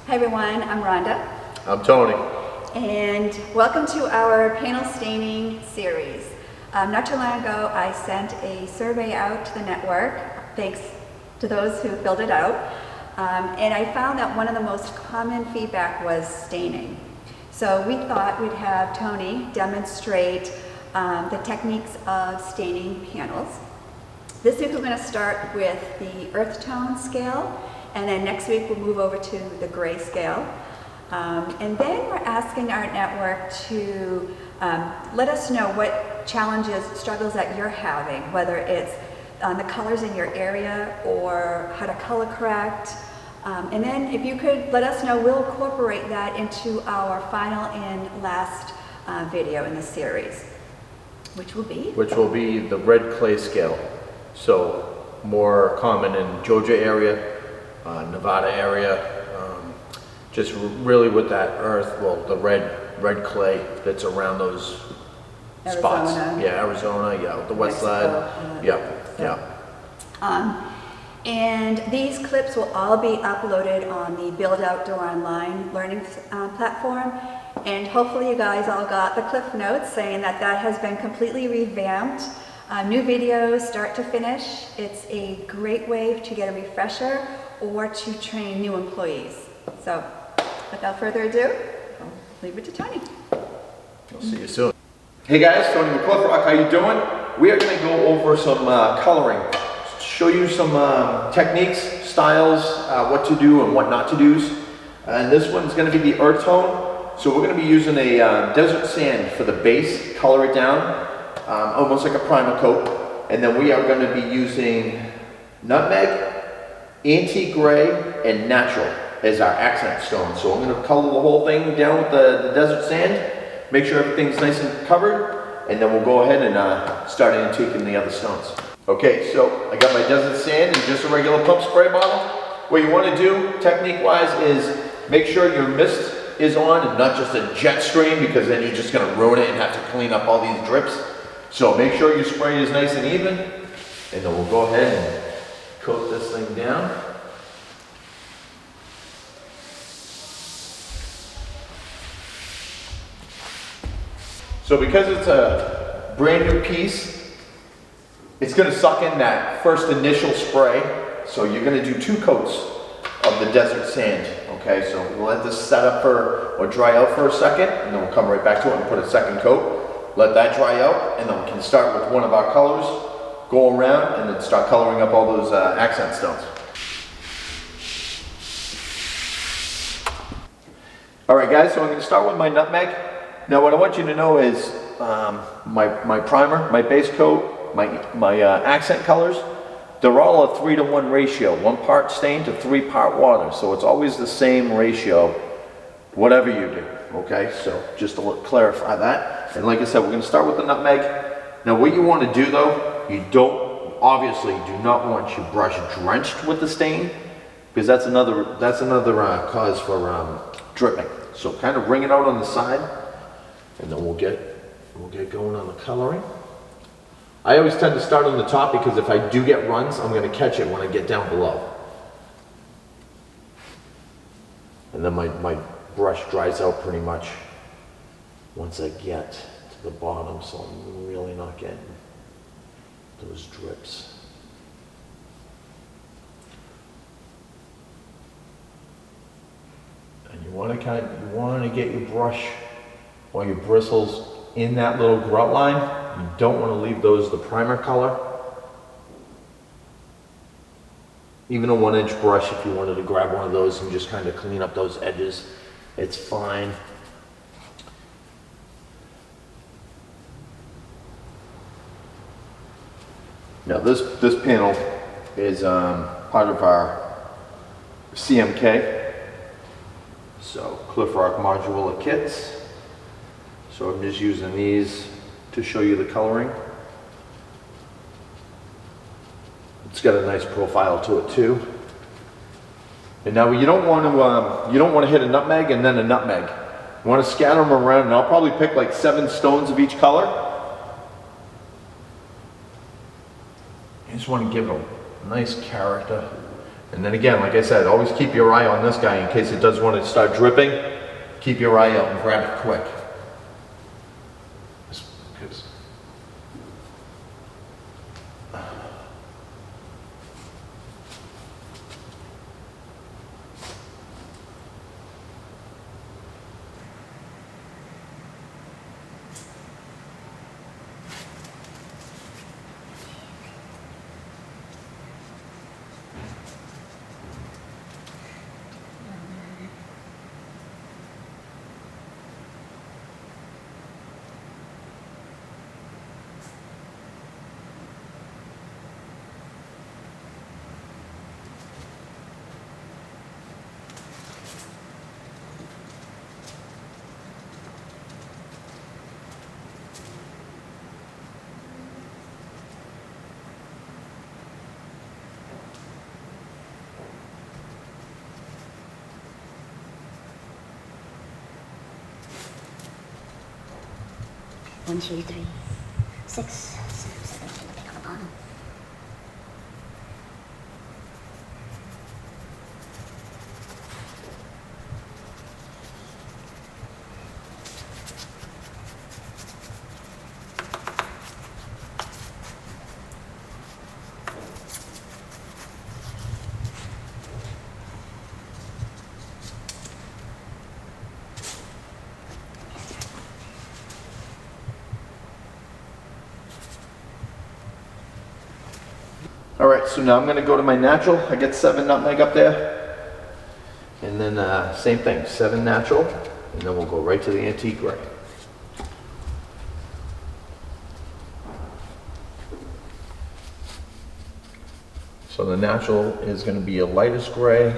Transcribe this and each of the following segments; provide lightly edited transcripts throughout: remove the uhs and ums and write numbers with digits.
Hi everyone, I'm Rhonda. I'm Tony. And welcome to our panel staining series. Not too long ago I sent a survey out to the network, thanks to those who filled it out. And I found that one of the most common feedback was staining. So we thought we'd have Tony demonstrate the techniques of staining panels. This week we're going to start with the earth tone scale, and then next week we'll move over to the gray scale. And then we're asking our network to let us know what challenges, struggles that you're having, whether it's the colors in your area or how to color correct. And then if you could let us know, we'll incorporate that into our final and last video in the series, which will be? Which will be the red clay scale. So more common in Georgia area, Nevada area, just really with that earth, well, the red clay that's around those spots. Yeah, Arizona, yeah, the west side. Yeah. And these clips will all be uploaded on the Build Outdoor Online learning platform. And hopefully you guys all got the Cliff Notes saying that that has been completely revamped. New videos, start to finish. It's a great way to get a refresher or to train new employees. So without further ado, I'll leave it to Tony. We'll see you soon. Hey guys, Tony with ClifRock, how you doing? We are going to go over some coloring. Show you some techniques, styles, what to do and what not to do. And this one's going to be the earth tone. So we're going to be using a desert sand for the base, color it down, almost like a primer coat. And then we are going to be using nutmeg, antique gray, and natural as our accent stone. So I'm going to color the whole thing down with the desert sand, make sure everything's nice and covered, and then we'll go ahead and start antiquing the other stones. Okay, so I got my desert sand and just a regular pump spray bottle. What you want to do, technique-wise, is make sure your mist is on and not just a jet stream, because then you're just going to ruin it and have to clean up all these drips. So make sure your spray is nice and even, and then we'll go ahead and coat this thing down. So because it's a brand new piece, it's going to suck in that first initial spray. So you're going to do 2 coats of the desert sand. Okay, so we'll let this set up or dry out for a second, and then we'll come right back to it and put a second coat. Let that dry out, and then we can start with one of our colors, go around, and then start coloring up all those accent stones. All right, guys, so I'm going to start with my nutmeg. Now, what I want you to know is my primer, my base coat, my accent colors, they're all a 3-to-1 ratio, 1 part stain to 3 part water. So it's always the same ratio, whatever you do. Okay, so just to clarify that. And like I said, we're going to start with the nutmeg. Now, what you want to do though, you obviously do not want your brush drenched with the stain, because that's another cause for dripping. So kind of wring it out on the side, and then we'll get going on the coloring. I always tend to start on the top, because if I do get runs, I'm going to catch it when I get down below. And then my brush dries out pretty much once I get to the bottom, so I'm really not getting those drips. And you want to get your brush or your bristles in that little grout line. You don't want to leave those the primer color. Even a 1-inch brush, if you wanted to grab one of those and just kind of clean up those edges, it's fine. Now this panel is part of our CMK, so ClifRock modular kits. So I'm just using these to show you the coloring. It's got a nice profile to it too. And now you don't want to hit a nutmeg and then a nutmeg. You want to scatter them around, and I'll probably pick like 7 stones of each color. You just want to give a nice character And then again, like I said, always keep your eye on this guy in case it does want to start dripping. Keep your eye out and grab it quick. One, two, three, 6, 7, 8 on the bottom. All right, so now I'm gonna go to my natural. I get 7 nutmeg up there. And then same thing, 7 natural. And then we'll go right to the antique gray. So the natural is going to be a lightest gray.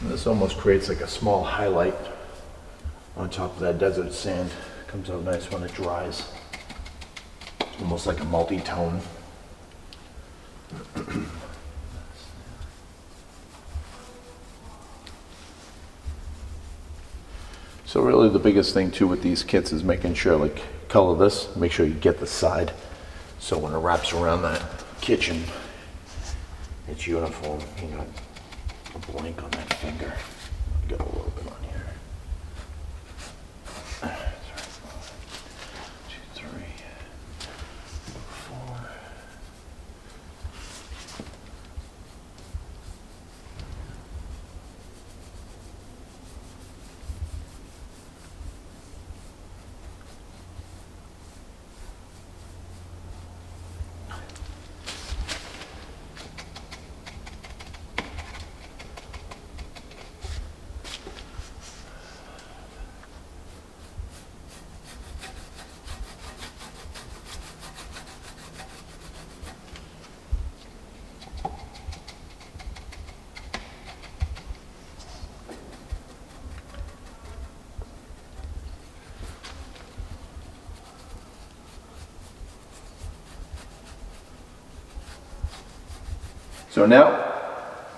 This almost creates like a small highlight on top of that desert sand. Comes out nice when it dries. Almost like a multi-tone. So really the biggest thing too with these kits is making sure, like, color this, make sure you get the side. So when it wraps around that kitchen, it's uniform. You got a blank on that finger. Got a little bit on here. 1, 2, 3, 4. So now,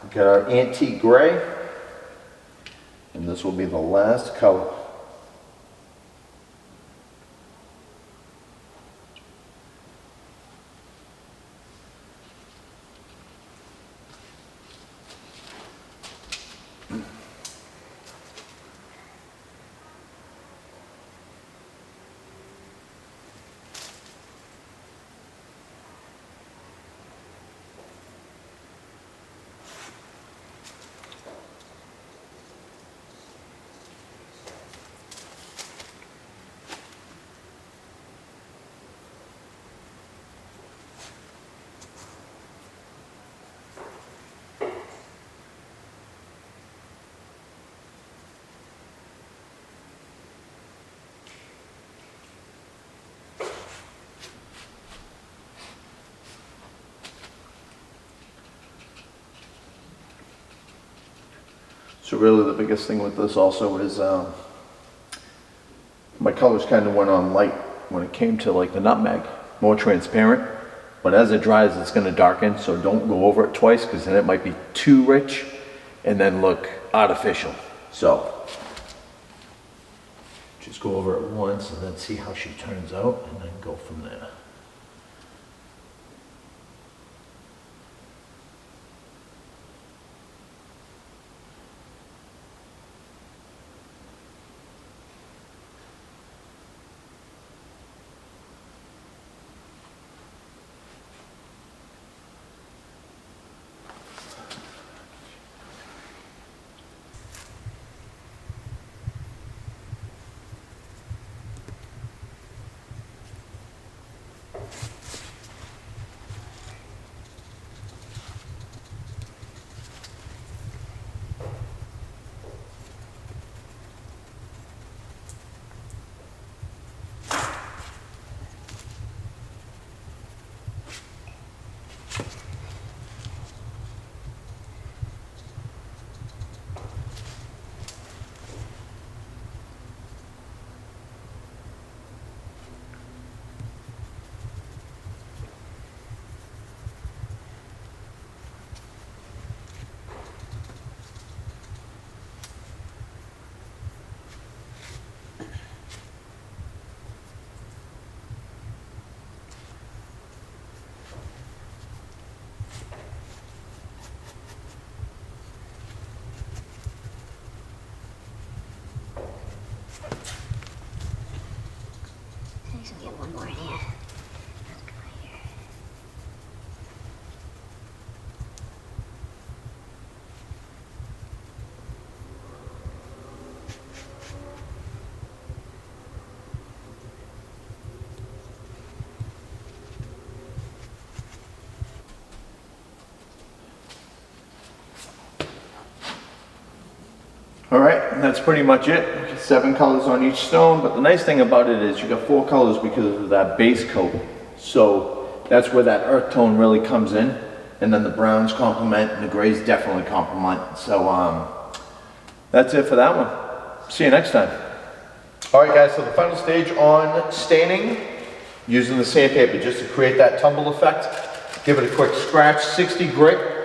we've got our antique gray, and this will be the last color. So really the biggest thing with this also is my colors kind of went on light when it came to like the nutmeg, more transparent. But as it dries, it's going to darken, so don't go over it twice because then it might be too rich and then look artificial. So just go over it once and then see how she turns out and then go from there. I think I'll get one more in here. Let's go here. All right, and that's pretty much it. 7 colors on each stone, but the nice thing about it is you got 4 colors because of that base coat. So that's where that earth tone really comes in, and then the browns complement and the grays definitely complement. So that's it for that one. See you next time. All right guys, so the final stage on staining, using the sandpaper just to create that tumble effect. Give it a quick scratch, 60 grit.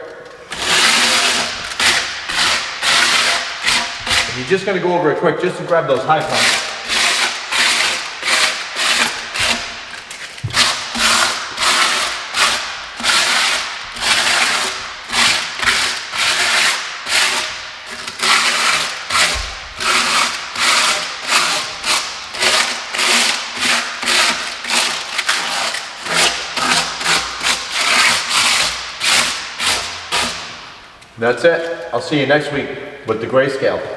You're just going to go over it quick just to grab those high points. That's it. I'll see you next week with the grayscale.